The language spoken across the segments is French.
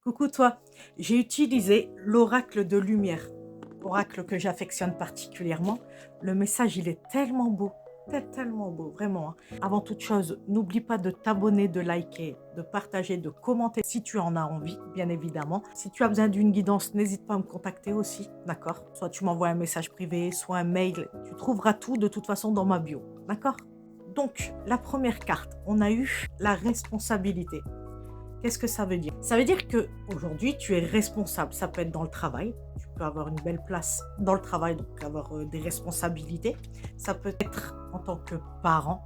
Coucou toi, j'ai utilisé l'oracle de lumière, oracle que j'affectionne particulièrement. Le message, il est tellement beau, tellement beau, vraiment, hein. Avant toute chose, n'oublie pas de t'abonner, de liker, de partager, de commenter si tu en as envie, bien évidemment. Si tu as besoin d'une guidance, n'hésite pas à me contacter aussi, d'accord? Soit tu m'envoies un message privé, soit un mail. Tu trouveras tout de toute façon dans ma bio, d'accord? Donc, la première carte, on a eu la responsabilité. Qu'est-ce que ça veut dire? Ça veut dire que aujourd'hui tu es responsable. Ça peut être dans le travail, tu peux avoir une belle place dans le travail, donc avoir, des responsabilités. Ça peut être en tant que parent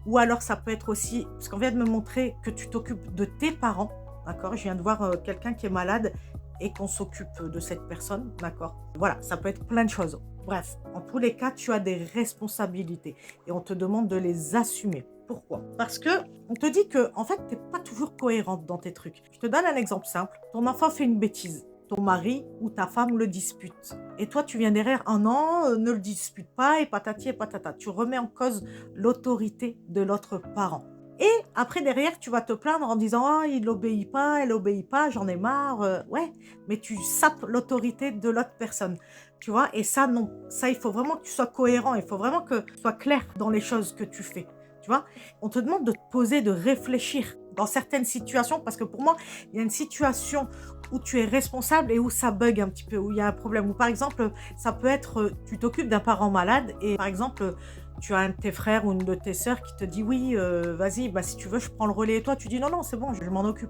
ou alors ça peut être aussi parce qu'on vient de me montrer que tu t'occupes de tes parents, d'accord? Je viens de voir, quelqu'un qui est malade et qu'on s'occupe de cette personne, d'accord? Voilà, ça peut être plein de choses. Bref, en tous les cas, tu as des responsabilités et on te demande de les assumer. Pourquoi? Parce que on te dit que en fait, tu es pas toujours cohérente dans tes trucs. Je te donne un exemple simple. Ton enfant fait une bêtise. Ton mari ou ta femme le dispute. Et toi, tu viens derrière: «Ah non, ne le dispute pas» et patati et patata. Tu remets en cause l'autorité de l'autre parent. Et après derrière, tu vas te plaindre en disant: «Ah, il obéit pas, elle obéit pas, j'en ai marre», ouais, mais tu sapes l'autorité de l'autre personne, tu vois? Et ça non, ça il faut vraiment que tu sois cohérent, il faut vraiment que tu sois clair dans les choses que tu fais, tu vois? On te demande de te poser, de réfléchir dans certaines situations parce que pour moi, il y a une situation où tu es responsable et où ça bug un petit peu, où il y a un problème. Ou par exemple, ça peut être, tu t'occupes d'un parent malade et par exemple, tu as un de tes frères ou une de tes sœurs qui te dit: «Oui, vas-y, bah, si tu veux, je prends le relais» et toi tu dis: «Non, non, c'est bon, je m'en occupe»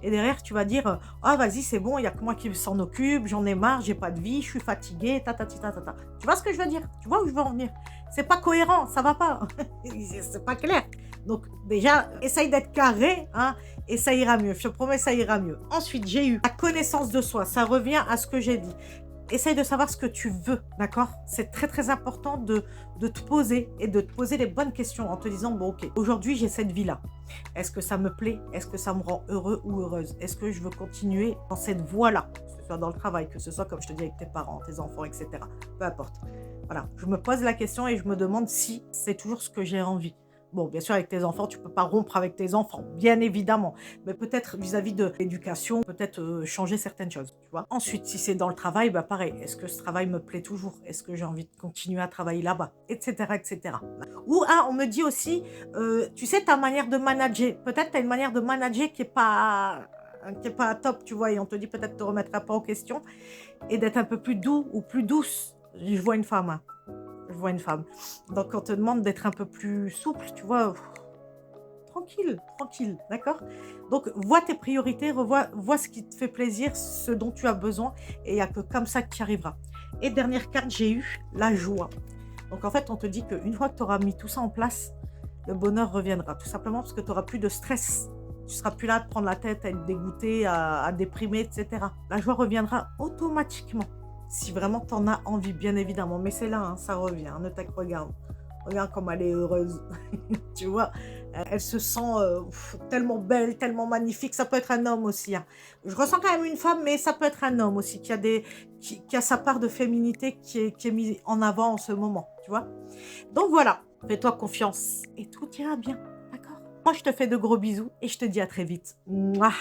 et derrière tu vas dire: «Ah vas-y, c'est bon, il y a que moi qui s'en occupe, j'en ai marre, j'ai pas de vie, je suis fatiguée, tatati tatata». Tu vois ce que je veux dire? Tu vois où je veux en venir? C'est pas cohérent, ça va pas. C'est pas clair. Donc déjà, essaye d'être carré, hein, et ça ira mieux. Je te promets, ça ira mieux. Ensuite, j'ai eu la connaissance de soi. Ça revient à ce que j'ai dit. Essaye de savoir ce que tu veux, d'accord? C'est très, très important de te poser et de te poser les bonnes questions en te disant: «Bon, OK, aujourd'hui, j'ai cette vie-là. Est-ce que ça me plaît? Est-ce que ça me rend heureux ou heureuse? Est-ce que je veux continuer dans cette voie-là?» Que ce soit dans le travail, que ce soit, comme je te dis, avec tes parents, tes enfants, et cetera. Peu importe. Voilà, je me pose la question et je me demande si c'est toujours ce que j'ai envie. Bon, bien sûr, avec tes enfants, tu peux pas rompre avec tes enfants, bien évidemment, mais peut-être vis-à-vis de l'éducation, peut-être, changer certaines choses, tu vois? Ensuite, si c'est dans le travail, bah, pareil, est-ce que ce travail me plaît toujours? Est-ce que j'ai envie de continuer à travailler là-bas? Et cetera, et cetera. Ou ah, on me dit aussi, tu sais, ta manière de manager, peut-être tu as une manière de manager qui est pas top, tu vois? Et on te dit peut-être te remettre un peu en question et d'être un peu plus doux ou plus douce. Je vois une femme, hein. Je vois une femme. Donc on te demande d'être un peu plus souple, tu vois? Tranquille, tranquille, d'accord? Donc vois tes priorités, vois ce qui te fait plaisir, ce dont tu as besoin et il y a que comme ça que tu y arriveras. Et dernière carte, j'ai eu la joie. Donc en fait, on te dit qu'une fois que tu auras mis tout ça en place, le bonheur reviendra. Tout simplement parce que tu auras plus de stress. Tu seras plus là à te prendre la tête, à être dégoûté, à déprimer, et cetera. La joie reviendra automatiquement. Si vraiment tu en as envie, bien évidemment. Mais c'est là, hein, ça revient, hein, ne regarde. Regarde comme elle est heureuse. Tu vois? Elle se sent, tellement belle, tellement magnifique. Ça peut être un homme aussi, hein. Je ressens quand même une femme, mais ça peut être un homme aussi qui a sa part de féminité qui est mise en avant en ce moment, tu vois? Donc voilà, fais-toi confiance et tout ira bien, d'accord? Moi, je te fais de gros bisous et je te dis à très vite. Mouah.